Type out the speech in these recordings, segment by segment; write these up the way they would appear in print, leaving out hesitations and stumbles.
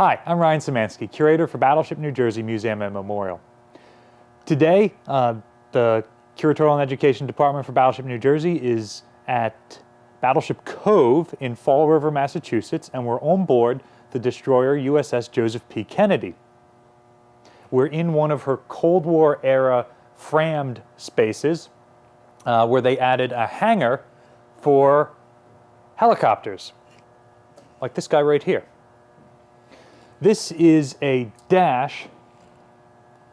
Hi, I'm Ryan Szymanski, curator for Battleship New Jersey Museum and Memorial. Today, the Curatorial and Education Department for Battleship New Jersey is at Battleship Cove in Fall River, Massachusetts, and we're on board the destroyer USS J.P. Kennedy. We're in one of her Cold War era frammed spaces where they added a hangar for helicopters, like this guy right here. This is a Dash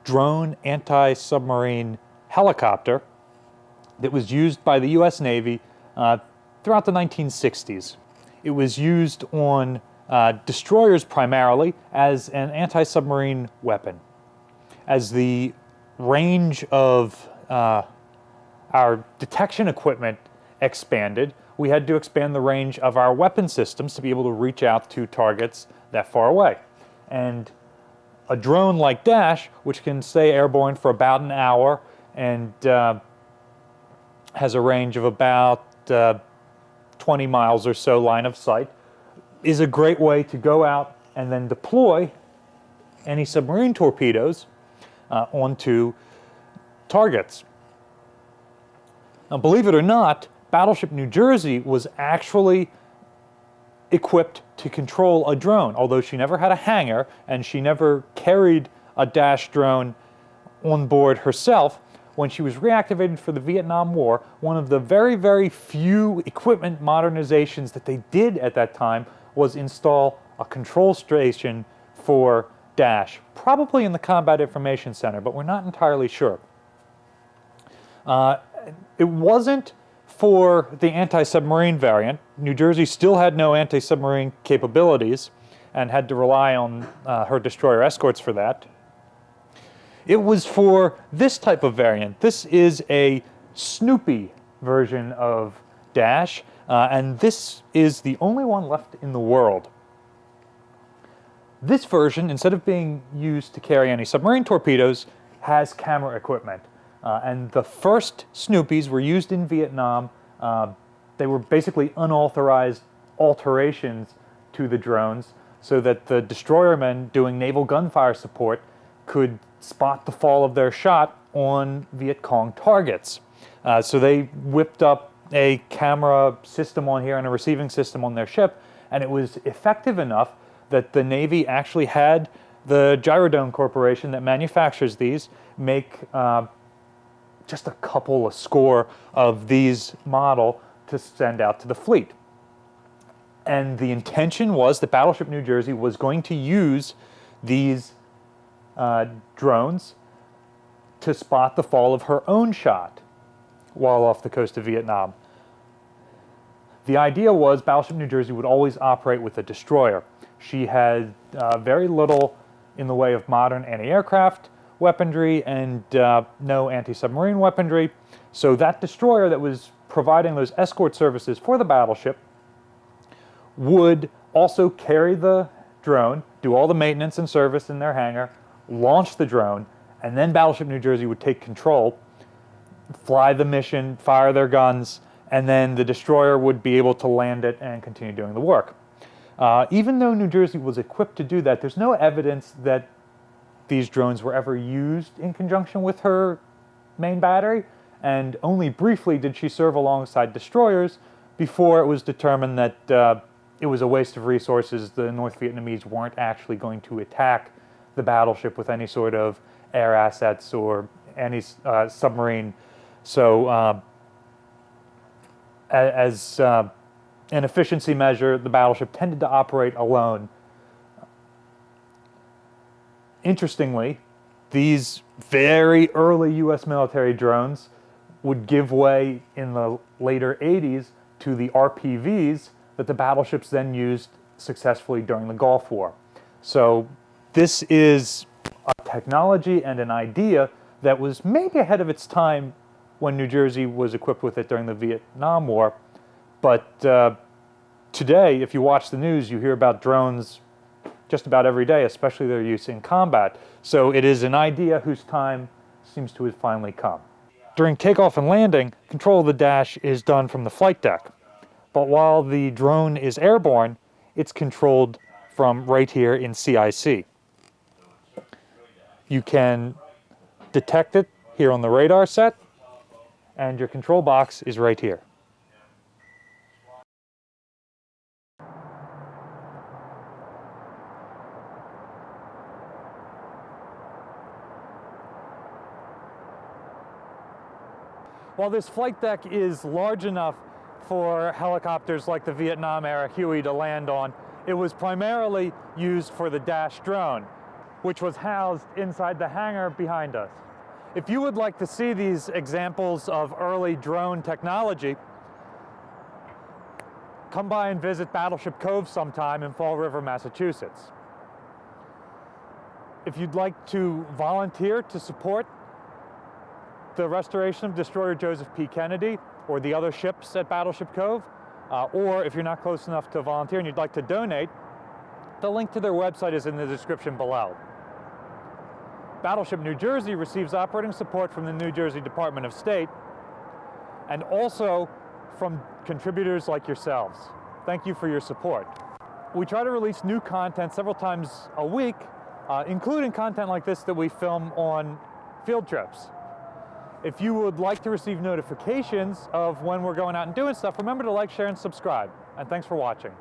drone anti-submarine helicopter that was used by the U.S. Navy throughout the 1960s. It was used on destroyers primarily as an anti-submarine weapon. As the range of our detection equipment expanded, we had to expand the range of our weapon systems to be able to reach out to targets that far away. And a drone like Dash, which can stay airborne for about an hour and has a range of about 20 miles or so line of sight, is a great way to go out and then deploy any submarine torpedoes onto targets. Now, believe it or not, Battleship New Jersey was actually equipped to control a drone, although she never had a hangar and she never carried a Dash drone on board herself. When she was reactivated for the Vietnam War, one of the very, very few equipment modernizations that they did at that time was install a control station for Dash, probably in the Combat Information Center, but we're not entirely sure. It wasn't for the anti-submarine variant. New Jersey still had no anti-submarine capabilities and had to rely on her destroyer escorts for that. It was for this type of variant. This is a Snoopy version of Dash, and this is the only one left in the world. This version, instead of being used to carry any submarine torpedoes, has camera equipment. And the first Snoopies were used in Vietnam. They were basically unauthorized alterations to the drones so that the destroyermen doing naval gunfire support could spot the fall of their shot on Viet Cong targets. So they whipped up a camera system on here and a receiving system on their ship, and it was effective enough that the Navy actually had the Gyrodome Corporation that manufactures these make just a score of these model to send out to the fleet. And the intention was that Battleship New Jersey was going to use these drones to spot the fall of her own shot while off the coast of Vietnam. The idea was Battleship New Jersey would always operate with a destroyer. She had very little in the way of modern anti-aircraft weaponry and no anti-submarine weaponry. So that destroyer that was providing those escort services for the battleship would also carry the drone, do all the maintenance and service in their hangar, launch the drone, and then Battleship New Jersey would take control, fly the mission, fire their guns, and then the destroyer would be able to land it and continue doing the work. Even though New Jersey was equipped to do that, there's no evidence that these drones were ever used in conjunction with her main battery, and only briefly did she serve alongside destroyers before it was determined that it was a waste of resources. The North Vietnamese weren't actually going to attack the battleship with any sort of air assets or any submarine. So as an efficiency measure, the battleship tended to operate alone. Interestingly, these very early U.S. military drones would give way in the later 80s to the RPVs that the battleships then used successfully during the Gulf War. So this is a technology and an idea that was maybe ahead of its time when New Jersey was equipped with it during the Vietnam War. But today, if you watch the news, you hear about drones just about every day, especially their use in combat. So it is an idea whose time seems to have finally come. During takeoff and landing, control of the Dash is done from the flight deck. But while the drone is airborne, it's controlled from right here in CIC. You can detect it here on the radar set, and your control box is right here. While this flight deck is large enough for helicopters like the Vietnam-era Huey to land on, it was primarily used for the Dash drone, which was housed inside the hangar behind us. If you would like to see these examples of early drone technology, come by and visit Battleship Cove sometime in Fall River, Massachusetts. If you'd like to volunteer to support the restoration of Destroyer Joseph P. Kennedy or the other ships at Battleship Cove, or if you're not close enough to volunteer and you'd like to donate, the link to their website is in the description below. Battleship New Jersey receives operating support from the New Jersey Department of State and also from contributors like yourselves. Thank you for your support. We try to release new content several times a week, including content like this that we film on field trips. If you would like to receive notifications of when we're going out and doing stuff, remember to like, share, and subscribe. And thanks for watching.